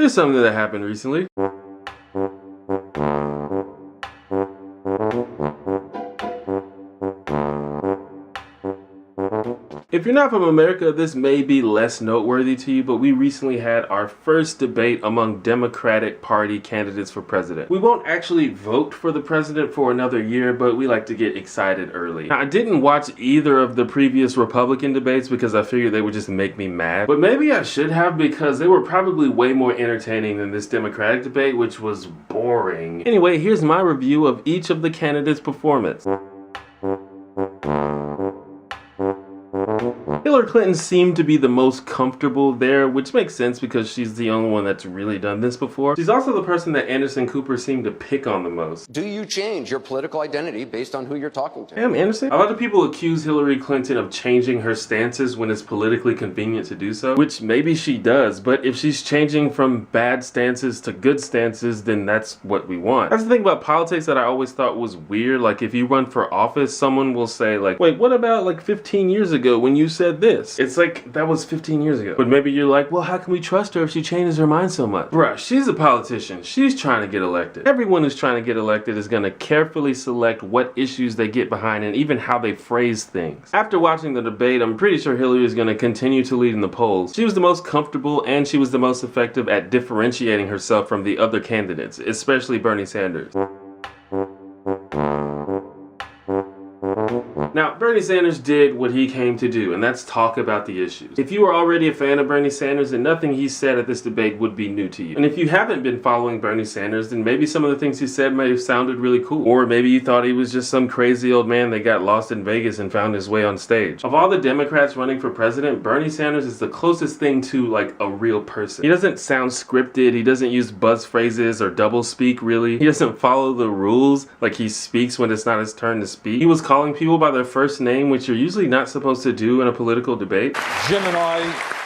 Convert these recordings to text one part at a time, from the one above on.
Here's something that happened recently. If you're not from America, this may be less noteworthy to you, but we recently had our first debate among Democratic Party candidates for president. We won't actually vote for the president for another year, but we like to get excited early. Now, I didn't watch either of the previous Republican debates because I figured they would just make me mad, but maybe I should have because they were probably way more entertaining than this Democratic debate, which was boring. Anyway, here's my review of each of the candidates' performance. Hillary Clinton seemed to be the most comfortable there, which makes sense because she's the only one that's really done this before. She's also the person that Anderson Cooper seemed to pick on the most. Do you change your political identity based on who you're talking to? Damn, Anderson. A lot of people accuse Hillary Clinton of changing her stances when it's politically convenient to do so, which maybe she does, but if she's changing from bad stances to good stances, then that's what we want. That's the thing about politics that I always thought was weird. Like, if you run for office, someone will say like, wait, what about like 15 years ago when you said this? It's like, that was 15 years ago. But maybe you're like, well, how can we trust her if she changes her mind so much? Bruh, she's a politician. She's trying to get elected. Everyone who's trying to get elected is going to carefully select what issues they get behind and even how they phrase things. After watching the debate, I'm pretty sure Hillary is going to continue to lead in the polls. She was the most comfortable and she was the most effective at differentiating herself from the other candidates, especially Bernie Sanders. Now, Bernie Sanders did what he came to do, and that's talk about the issues. If you are already a fan of Bernie Sanders, then nothing he said at this debate would be new to you. And if you haven't been following Bernie Sanders, then maybe some of the things he said may have sounded really cool. Or maybe you thought he was just some crazy old man that got lost in Vegas and found his way on stage. Of all the Democrats running for president, Bernie Sanders is the closest thing to like a real person. He doesn't sound scripted, he doesn't use buzz phrases or double speak really. He doesn't follow the rules, like he speaks when it's not his turn to speak. He was calling people by their first name, which you're usually not supposed to do in a political debate. Jim and I,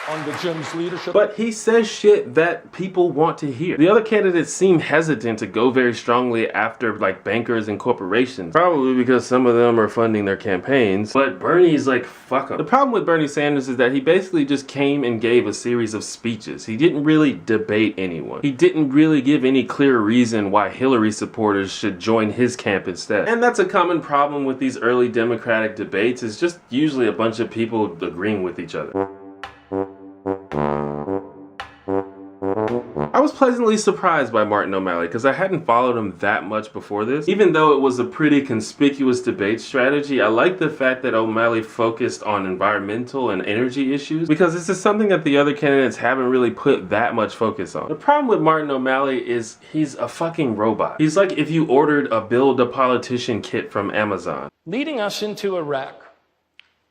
under Jim's leadership. But he says shit that people want to hear. The other candidates seem hesitant to go very strongly after like bankers and corporations. Probably because some of them are funding their campaigns. But Bernie's like, fuck them. The problem with Bernie Sanders is that he basically just came and gave a series of speeches. He didn't really debate anyone. He didn't really give any clear reason why Hillary supporters should join his camp instead. And that's a common problem with these early Democratic debates. It's just usually a bunch of people agreeing with each other. I was pleasantly surprised by Martin O'Malley because I hadn't followed him that much before this. Even though it was a pretty conspicuous debate strategy, I like the fact that O'Malley focused on environmental and energy issues because this is something that the other candidates haven't really put that much focus on. The problem with Martin O'Malley is he's a fucking robot. He's like if you ordered a Build a Politician kit from Amazon. Leading us into Iraq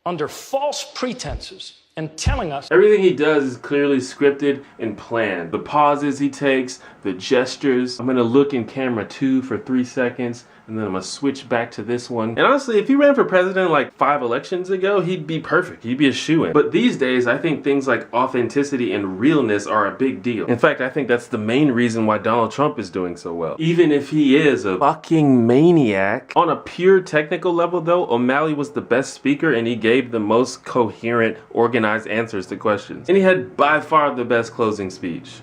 under false pretenses and telling us everything he does is clearly scripted and planned. The pauses he takes, the gestures. I'm gonna look in camera 2 for 3 seconds, and then I'm gonna switch back to this one. And honestly, if he ran for president like 5 elections ago, he'd be perfect. He'd be a shoo-in. But these days, I think things like authenticity and realness are a big deal. In fact, I think that's the main reason why Donald Trump is doing so well. Even if he is a fucking maniac. On a pure technical level though, O'Malley was the best speaker and he gave the most coherent, organized answers to questions. And he had by far the best closing speech.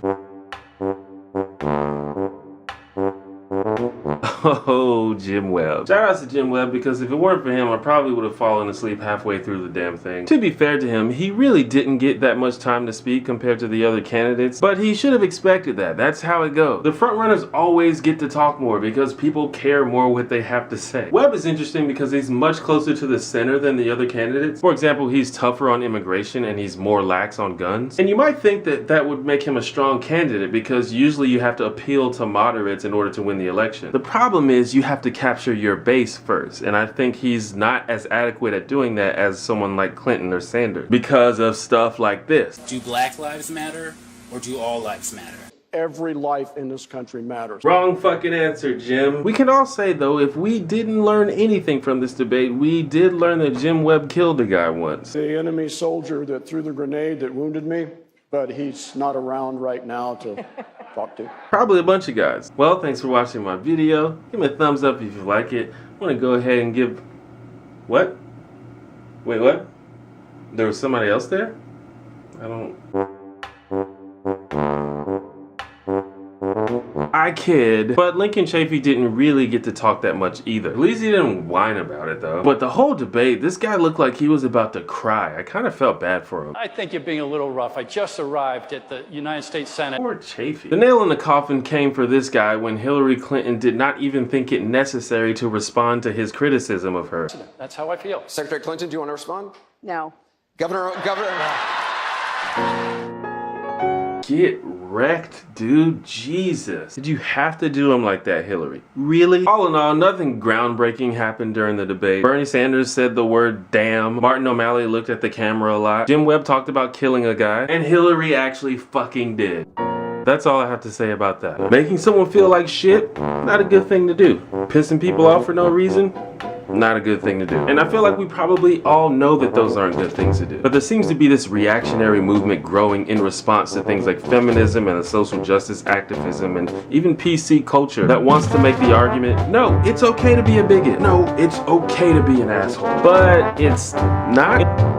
Oh, Jim Webb. Shout out to Jim Webb because if it weren't for him, I probably would have fallen asleep halfway through the damn thing. To be fair to him, he really didn't get that much time to speak compared to the other candidates, but he should have expected that. That's how it goes. The frontrunners always get to talk more because people care more what they have to say. Webb is interesting because he's much closer to the center than the other candidates. For example, he's tougher on immigration and he's more lax on guns. And you might think that that would make him a strong candidate because usually you have to appeal to moderates in order to win the election. The problem is you have to capture your base first, and I think he's not as adequate at doing that as someone like Clinton or Sanders because of stuff like this. Do Black Lives Matter or do all lives matter? Every life in this country matters. Wrong fucking answer, Jim. We can all say though, if we didn't learn anything from this debate, we did learn that Jim Webb killed a guy once. The enemy soldier that threw the grenade that wounded me, but he's not around right now to talk to. Probably a bunch of guys. Well, thanks for watching my video. Give me a thumbs up if you like it. I want to go ahead and give... What? Wait, what? There was somebody else there? I don't... shy kid. But Lincoln Chafee didn't really get to talk that much either. At least he didn't whine about it though. But the whole debate, this guy looked like he was about to cry. I kind of felt bad for him. I think you're being a little rough. I just arrived at the United States Senate. Poor Chafee. The nail in the coffin came for this guy when Hillary Clinton did not even think it necessary to respond to his criticism of her. That's how I feel. Secretary Clinton, do you want to respond? No. Governor. Get wrecked, dude. Jesus. Did you have to do him like that, Hillary? Really? All in all, nothing groundbreaking happened during the debate. Bernie Sanders said the word damn. Martin O'Malley looked at the camera a lot. Jim Webb talked about killing a guy. And Hillary actually fucking did. That's all I have to say about that. Making someone feel like shit, not a good thing to do. Pissing people off for no reason, not a good thing to do. And I feel like we probably all know that those aren't good things to do. But there seems to be this reactionary movement growing in response to things like feminism and social justice activism and even PC culture that wants to make the argument, no, it's okay to be a bigot. No, it's okay to be an asshole. But it's not.